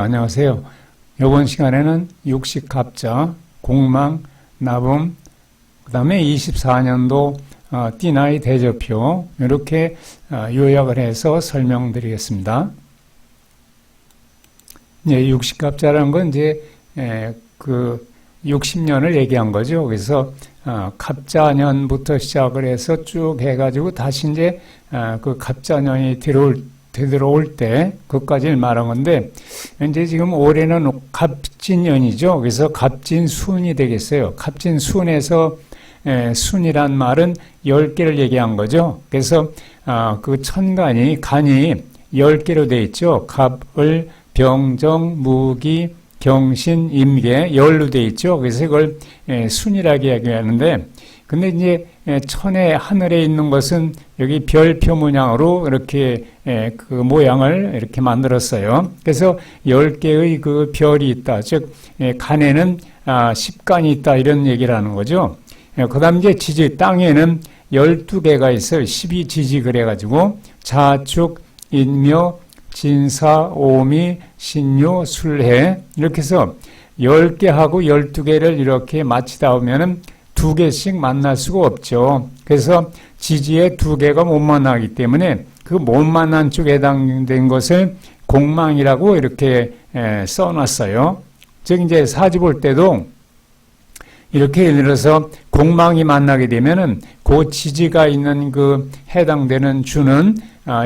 안녕하세요. 이번 시간에는 육식갑자, 공망, 나붐, 그 다음에 24년도 띠나이 대조표 이렇게 요약을 해서 설명드리겠습니다. 육식갑자라는 건 이제 그 60년을 얘기한 거죠. 그래서 갑자년부터 시작을 해서 쭉 해가지고 다시 이제 그 갑자년이 되돌아올 때 그것까지를 말한 건데, 이제 지금 올해는 갑진년이죠. 그래서 갑진순이 되겠어요. 갑진순에서 순이란 말은 10개를 얘기한 거죠. 그래서 그 간이 10개로 되어 있죠. 갑을, 병정, 무기, 경신, 임계, 열로 되어 있죠. 그래서 이걸 순이라고 얘기하는데, 근데 이제 천의 하늘에 있는 것은 여기 별표 문양으로 이렇게 그 모양을 이렇게 만들었어요. 그래서 10개의 그 별이 있다. 즉, 간에는 10간이 있다. 이런 얘기를 하는 거죠. 그 다음 이제 지지, 땅에는 12개가 있어요. 12지지 그래가지고 자축, 인묘, 진사, 오미, 신유, 술해 이렇게 해서 10개하고 12개를 이렇게 맞히다 보면은 2개씩 만날 수가 없죠. 그래서 지지에 2개가 못 만나기 때문에 그 못 만난 쪽에 해당된 것을 공망이라고 이렇게 써놨어요. 즉 이제 사지 볼 때도 이렇게 예를 들어서 공망이 만나게 되면은 그 지지가 있는 그 해당되는 주는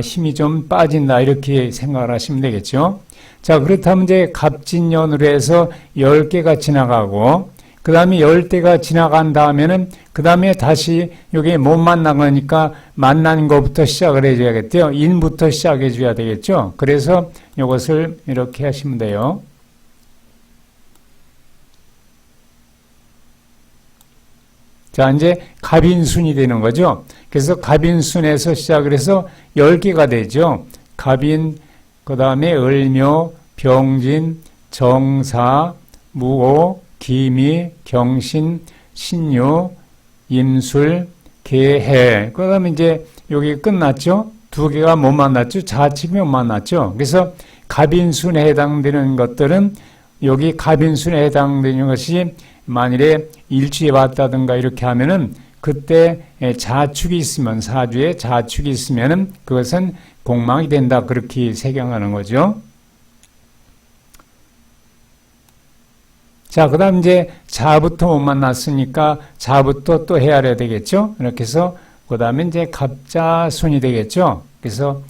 힘이 좀 빠진다 이렇게 생각을 하시면 되겠죠. 자, 그렇다면 이제 갑진년으로 해서 10개가 지나가고 그 다음에 10대가 지나간 다음에는 그 다음에 다시 여기 못 만난 거니까 만난 것부터 시작을 해줘야겠대요. 인부터 시작해 줘야 되겠죠. 그래서 이것을 이렇게 하시면 돼요. 자, 이제 갑인순이 되는 거죠. 그래서 갑인순에서 시작을 해서 10개가 되죠. 갑인, 그 다음에 을묘, 병진, 정사, 무오, 기미, 경신, 신유, 임술, 계해. 그 다음에 이제 여기 끝났죠? 2개가 못 만났죠? 자칙이 못 만났죠? 그래서 갑인순에 해당되는 것들은 여기 갑인순에 해당되는 것이 만일에 일주에 왔다든가 이렇게 하면은 그때 자축이 있으면, 사주에 자축이 있으면은 그것은 공망이 된다. 그렇게 세경하는 거죠. 자, 그 다음 이제 자부터 못 만났으니까 자부터 또 헤아려야 되겠죠? 이렇게 해서 그 다음에 이제 갑자순이 되겠죠? 그래서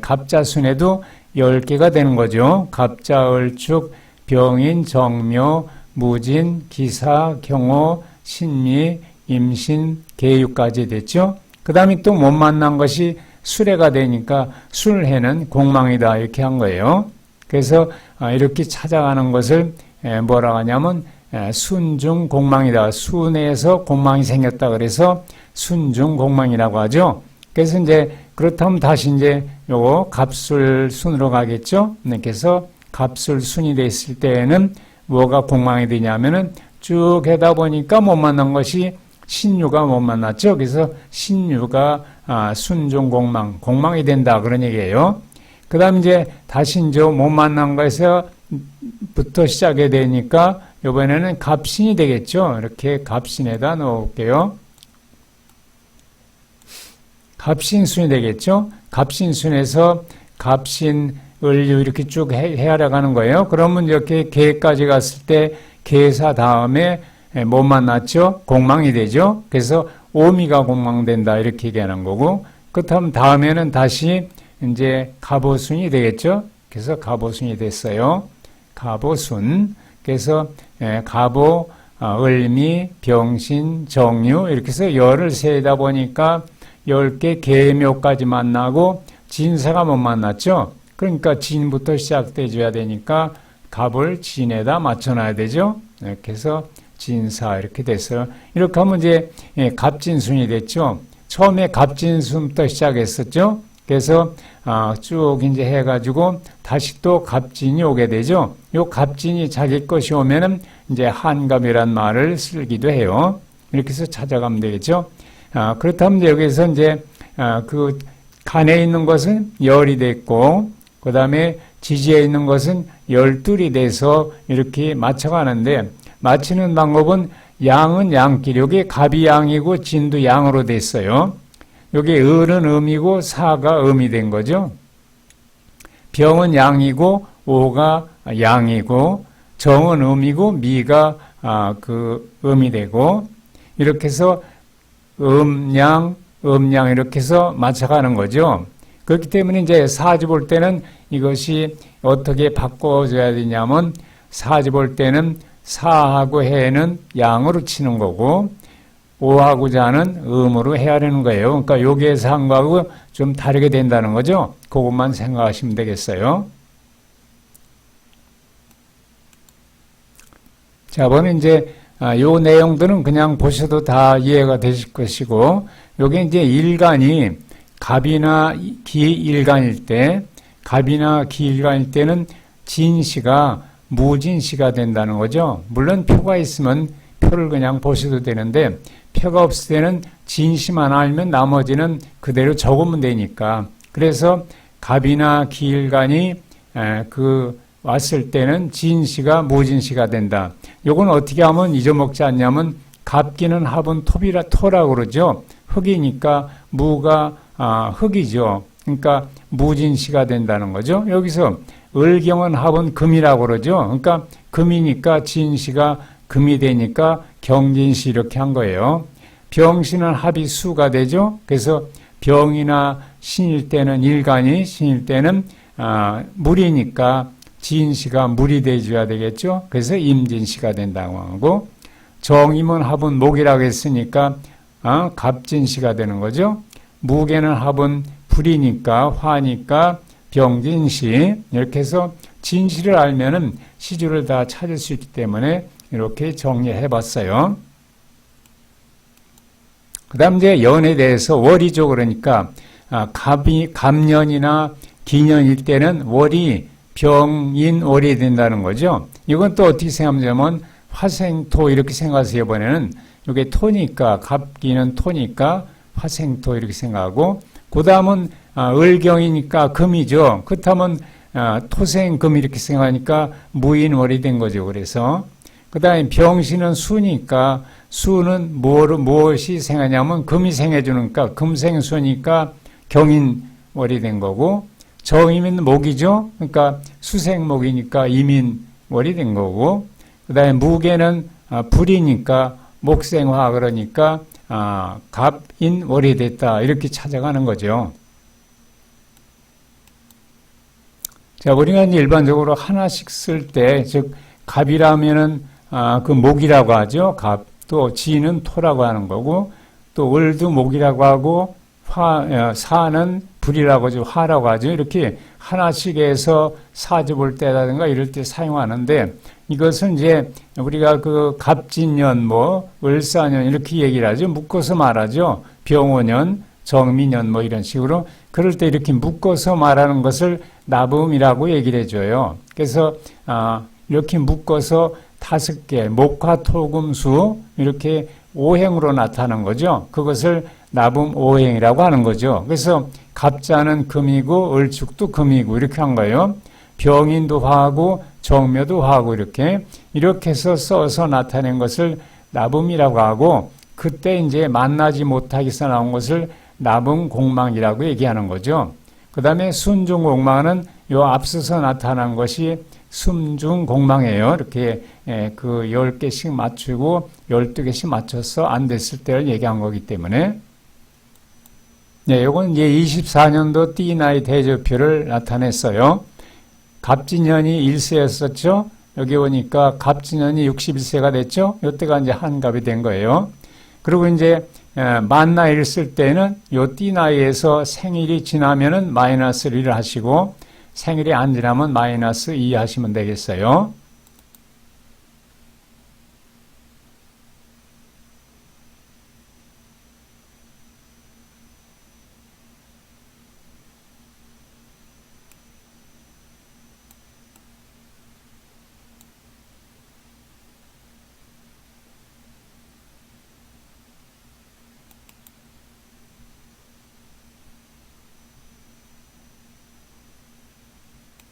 갑자순에도 10개가 되는 거죠. 갑자, 을축, 병인, 정묘, 무진, 기사, 경호, 신미, 임신, 계유까지 됐죠? 그 다음에 또 못 만난 것이 수레가 되니까 술해는 공망이다. 이렇게 한 거예요. 그래서 이렇게 찾아가는 것을 뭐라고 하냐면 순중 공망이다. 순에서 공망이 생겼다. 그래서 순중 공망이라고 하죠. 그래서 이제 그렇다면 다시 이제 요거 갑술 순으로 가겠죠. 그래서 갑술 순이 됐을 때에는 뭐가 공망이 되냐면은 쭉 해다 보니까 못 만난 것이 신유가 못 만났죠. 그래서 신유가 순중 공망이 된다. 그런 얘기예요. 그 다음 이제 다시 이제 못 만난 것에서 부터 시작이 되니까 이번에는 갑신이 되겠죠. 이렇게 갑신에다 넣을게요. 갑신순이 되겠죠. 갑신순에서 갑신, 을유 이렇게 쭉 헤아려가는 거예요. 그러면 이렇게 계까지 갔을 때 계사 다음에 못 만났죠. 공망이 되죠. 그래서 오미가 공망된다. 이렇게 얘기하는 거고, 그렇다면 다음에는 다시 이제 갑오순이 되겠죠. 그래서 갑오순이 됐어요. 갑오순. 그래서 갑오, 을미, 병신, 정유 이렇게 해서 열을 세다 보니까 10개 계묘까지 만나고 진사가 못 만났죠. 그러니까 진부터 시작돼 줘야 되니까 갑을 진에다 맞춰놔야 되죠. 이렇게 해서 진사 이렇게 됐어요. 이렇게 하면 이제 갑진순이 됐죠. 처음에 갑진순부터 시작했었죠. 그래서 쭉 이제 해가지고 다시 또 갑진이 오게 되죠. 요 갑진이 자기 것이 오면은 이제 한갑이란 말을 쓰기도 해요. 이렇게 해서 찾아가면 되겠죠. 그렇다면 여기서 이제 그 간에 있는 것은 열이 됐고, 그 다음에 지지에 있는 것은 12이 돼서 이렇게 맞춰가는데, 맞추는 방법은 양은 양끼리, 여기 갑이 양이고 진도 양으로 됐어요. 여기 을은 음이고 사가 음이 된 거죠. 병은 양이고 오가 양이고 정은 음이고 미가 음이 되고, 이렇게 해서 음양 이렇게 해서 맞춰가는 거죠. 그렇기 때문에 이제 사지 볼 때는 이것이 어떻게 바꿔줘야 되냐면, 사지 볼 때는 사하고 해는 양으로 치는 거고 오하고 자는 음으로 해야 되는 거예요. 그러니까 여기에서 한 거하고 좀 다르게 된다는 거죠. 그것만 생각하시면 되겠어요. 자, 이번에 이제 요 내용들은 그냥 보셔도 다 이해가 되실 것이고, 요게 이제 일간이 갑이나 기일간일 때, 갑이나 기일간일 때는 진시가 무진시가 된다는 거죠. 물론 표가 있으면 표를 그냥 보셔도 되는데, 표가 없을 때는 진시만 알면 나머지는 그대로 적으면 되니까. 그래서 갑이나 기일간이 왔을 때는 진시가 무진시가 된다. 요건 어떻게 하면 잊어먹지 않냐면, 갑기는 합은 토라고 그러죠. 흙이니까 무가 흙이죠. 그러니까 무진시가 된다는 거죠. 여기서 을경은 합은 금이라고 그러죠. 그러니까 금이니까 진시가 금이 되니까 경진시 이렇게 한 거예요. 병신은 합이 수가 되죠. 그래서 병이나 신일 때는 일간이, 신일 때는 물이니까 진시가 물이 돼줘야 되겠죠. 그래서 임진시가 된다고 하고, 정임은 합은 목이라고 했으니까 갑진시가 되는 거죠. 무게는 합은 불이니까 화니까 병진시, 이렇게 해서 진시를 알면은 시주를 다 찾을 수 있기 때문에 이렇게 정리해 봤어요. 그 다음 이제 연에 대해서 월이죠. 그러니까 갑년이나 기년일 때는 월이 병인월이 된다는 거죠. 이건 또 어떻게 생각하면 화생토 이렇게 생각하세요. 이번에는 이게 토니까, 갑기는 토니까 화생토 이렇게 생각하고, 그 다음은 을경이니까 금이죠. 그렇다면 토생금 이렇게 생각하니까 무인월이 된 거죠. 그래서 그 다음에 병신은 수니까, 수는 무엇이 생하냐면 금이 생해주니까 금생수니까 경인월이 된 거고, 정임은 목이죠. 그러니까 수생목이니까 임인월이 된 거고, 그 다음에 무게는 불이니까 목생화, 그러니까 갑인월이 됐다. 이렇게 찾아가는 거죠. 자, 우리가 일반적으로 하나씩 쓸 때, 즉 갑이라면은 그 목이라고 하죠. 갑. 또 지는 토라고 하는 거고, 또 을도 목이라고 하고, 사는 불이라고 하죠. 화라고 하죠. 이렇게 하나씩 해서 사주 볼 때라든가 이럴 때 사용하는데, 이것은 이제 우리가 그 갑진년, 을사년 이렇게 얘기를 하죠. 묶어서 말하죠. 병오년, 정미년 이런 식으로. 그럴 때 이렇게 묶어서 말하는 것을 나붐이라고 얘기를 해줘요. 그래서 이렇게 묶어서 5개, 목화, 토, 금, 수 이렇게 오행으로 나타나는 거죠. 그것을 나붐 오행이라고 하는 거죠. 그래서 갑자는 금이고 을축도 금이고 이렇게 한 거예요. 병인도 화하고 정묘도 화하고 이렇게 해서 써서 나타낸 것을 나붐이라고 하고, 그때 이제 만나지 못하기서 나온 것을 나붐공망이라고 얘기하는 거죠. 그 다음에 순중공망은 요 앞서서 나타난 것이 순중공망이에요. 이렇게 그 10개씩 맞추고 12개씩 맞춰서 안 됐을 때를 얘기한 거기 때문에. 네, 요건 이제 24년도 띠나이 대조표를 나타냈어요. 갑진년이 1세였었죠. 여기 오니까 갑진년이 61세가 됐죠. 요때가 이제 한갑이 된 거예요. 그리고 이제 만 나이를 쓸 때는 요 띠나이에서 생일이 지나면은 마이너스 1을 하시고, 생일이 안 지나면 마이너스 2 하시면 되겠어요.